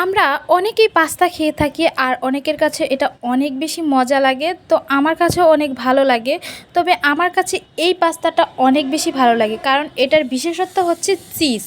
আমরা অনেকেই পাস্তা খেয়ে থাকি আর অনেকের কাছে এটা অনেক বেশি মজা লাগে। তো আমার কাছেও অনেক ভালো লাগে। তবে আমার কাছে এই পাস্তাটা অনেক বেশি ভালো লাগে, কারণ এটার বিশেষত্ব হচ্ছে চিজ।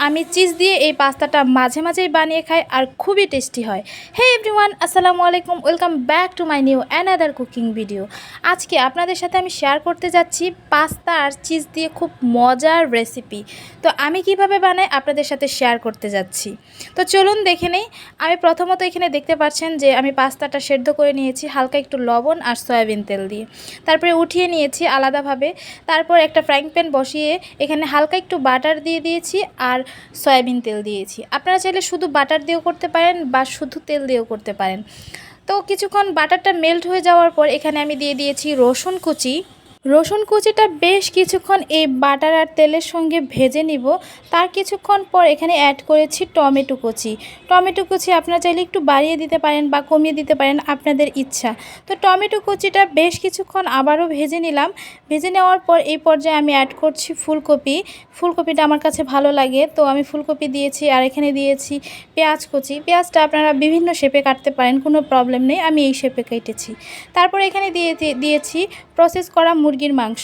আমি চিজ দিয়ে এই পাস্তাটা মাঝে মাঝেই বানিয়ে খাই আর খুবই টেস্টি হয়। হে এভরিওয়ান, আসসালামু আলাইকুম, welcome back to my new another cooking video. আজকে আপনাদের সাথে আমি শেয়ার করতে যাচ্ছি পাস্তা আর চিজ দিয়ে খুব মজার রেসিপি। তো আমি কিভাবে বানাই আপনাদের সাথে শেয়ার করতে যাচ্ছি। তো চলুন দেখে নেই। আমি প্রথমত এখানে দেখতে পাচ্ছেন যে আমি পাস্তাটা সেদ্ধ করে নিয়েছি হালকা একটু লবণ আর সয়াবিন তেল দিয়ে। তারপরে উঠিয়ে নিয়েছি আলাদাভাবে। তারপর একটা ফ্রাইং প্যান বসিয়ে এখানে হালকা একটু বাটার দিয়ে দিয়েছি আর সয়াবিন তেল দিয়েছি। আপনারা চাইলে শুধু বাটার দিয়েও করতে পারেন বা শুধু তেল দিয়েও করতে পারেন। তো কিছুক্ষণ বাটারটা মেল্ট হয়ে যাওয়ার পর এখানে আমি দিয়ে দিয়েছি রসুন কুচি। রসুন কুচিটা বেশ কিছুক্ষণ এই বাটার আর তেলের সঙ্গে ভেজে নিব। তার কিছুক্ষণ পর এখানে অ্যাড করেছি টমেটো কুচি। টমেটো কুচি আপনারা চাইলে একটু বাড়িয়ে দিতে পারেন বা কমিয়ে দিতে পারেন, আপনাদের ইচ্ছা। তো টমেটো কুচিটা বেশ কিছুক্ষণ আবারও ভেজে নিলাম। ভেজে নেওয়ার পর এই পর্যায়ে আমি অ্যাড করছি ফুলকপি। ফুলকপিটা আমার কাছে ভালো লাগে, তো আমি ফুলকপি দিয়েছি। আর এখানে দিয়েছি পেঁয়াজ কুচি। পেঁয়াজটা আপনারা বিভিন্ন শেপে কাটতে পারেন, কোনো প্রবলেম নেই, আমি এই শেপে কেটেছি। তারপর এখানে দিয়েছি প্রসেস করা মুরগির মাংস।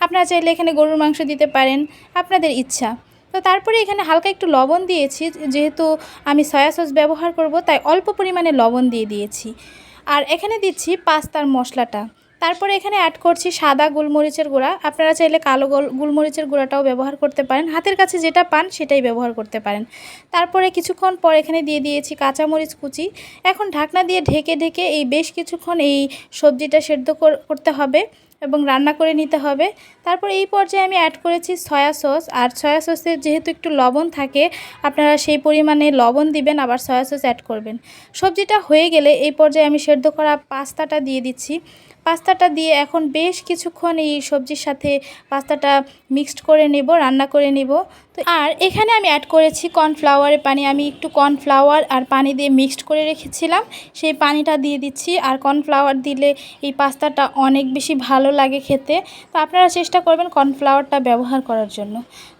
আপনারা চাইলে এখানে গরুর মাংস দিতে পারেন, আপনাদের ইচ্ছা। তো তারপরে এখানে হালকা একটু লবণ দিয়েছি, যেহেতু আমি সয়া সস ব্যবহার করব তাই অল্প পরিমাণে লবণ দিয়ে দিয়েছি। আর এখানে দিচ্ছি পাস্তার মশলাটা। তারপরে এখানে অ্যাড করছি সাদা গোলমরিচের গুঁড়া। আপনারা চাইলে কালো গোলমরিচের গুঁড়াটাও ব্যবহার করতে পারেন, হাতের কাছে যেটা পান সেটাই ব্যবহার করতে পারেন। তারপরে কিছুক্ষণ পর এখানে দিয়ে দিয়েছি কাঁচামরিচ কুচি। এখন ঢাকনা দিয়ে ঢেকে ঢেকে এই বেশ কিছুক্ষণ এই সবজিটা সেদ্ধ করতে হবে এবং রান্না করে নিতে হবে। তারপর এই পর্যায়ে আমি অ্যাড করেছি সয়া সস। আর সয়া সসে যেহেতু একটু লবণ থাকে, আপনারা সেই পরিমাণে লবণ দিবেন, আবার সয়া সস অ্যাড করবেন। সবজিটা হয়ে গেলে এই পর্যায়ে আমি সেদ্ধ করা পাস্তাটা দিয়ে দিচ্ছি। পাস্তাটা দিয়ে এখন বেশ কিছুক্ষণ এই সবজির সাথে পাস্তাটা মিক্সড করে নেব, রান্না করে নেব। তো আর এখানে আমি অ্যাড করেছি কর্নফ্লাওয়ারের পানি। আমি একটু কর্নফ্লাওয়ার আর পানি দিয়ে মিক্সড করে রেখেছিলাম, সেই পানিটা দিয়ে দিচ্ছি। আর কর্নফ্লাওয়ার দিলে এই পাস্তাটা অনেক বেশি ভালো লাগে খেতে, তো আপনারা চেষ্টা করবেন কর্নফ্লাওয়ারটা ব্যবহার করার জন্য।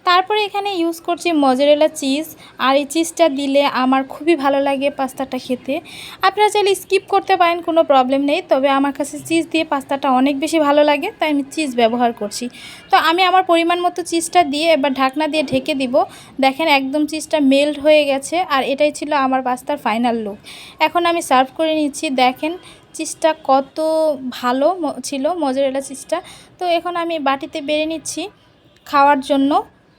তারপরে এখানে ইউজ করছি মজারেলা চিজ। আর এই চিজটা দিলে আমার খুবই ভালো লাগে পাস্তাটা খেতে। আপনারা চাইলে স্কিপ করতে পারেন, কোনো প্রবলেম নেই, তবে আমার কাছে চিজ দিয়ে পাস্তাটা অনেক বেশি ভালো লাগে তাই আমি চিজ ব্যবহার করছি। তো আমি আমার পরিমাণ মতো চিজটা দিয়ে এবার ঢাকনা দিয়ে ঢেকে দিব। দেখেন একদম চিজটা মেল্ট হয়ে গেছে। আর এটাই ছিল আমার পাস্তার ফাইনাল লুক। এখন আমি সার্ভ করে নিচ্ছি। দেখেন চিজটা কত ভালো ছিল, মজারেলা চিজটা। তো এখন আমি বাটিতে বেড়ে নিচ্ছি খাওয়ার জন্য।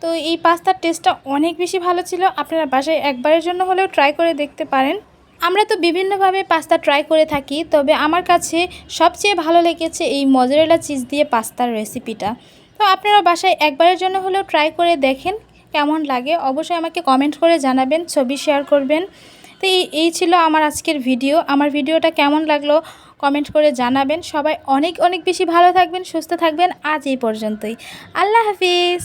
তো এই পাস্তার টেস্টটা অনেক বেশি ভালো ছিল। আপনারা বাসায় একবারের জন্য হলেও ট্রাই করে দেখতে পারেন। আমরা তো বিভিন্নভাবে পাস্তা ট্রাই করে থাকি, তবে আমার কাছে সবচেয়ে ভালো লেগেছে এই মজারেলা চিজ দিয়ে পাস্তার রেসিপিটা। তো আপনারা বাসায় একবারের জন্য হলেও ট্রাই করে দেখেন কেমন লাগে। অবশ্যই আমাকে কমেন্ট করে জানাবেন, ছবি শেয়ার করবেন। তো এই ছিল আমার আজকের ভিডিও। আমার ভিডিওটা কেমন লাগলো কমেন্ট করে জানাবেন। সবাই অনেক অনেক বেশি ভালো থাকবেন, সুস্থ থাকবেন। আজ এই পর্যন্তই। আল্লাহ হাফিজ।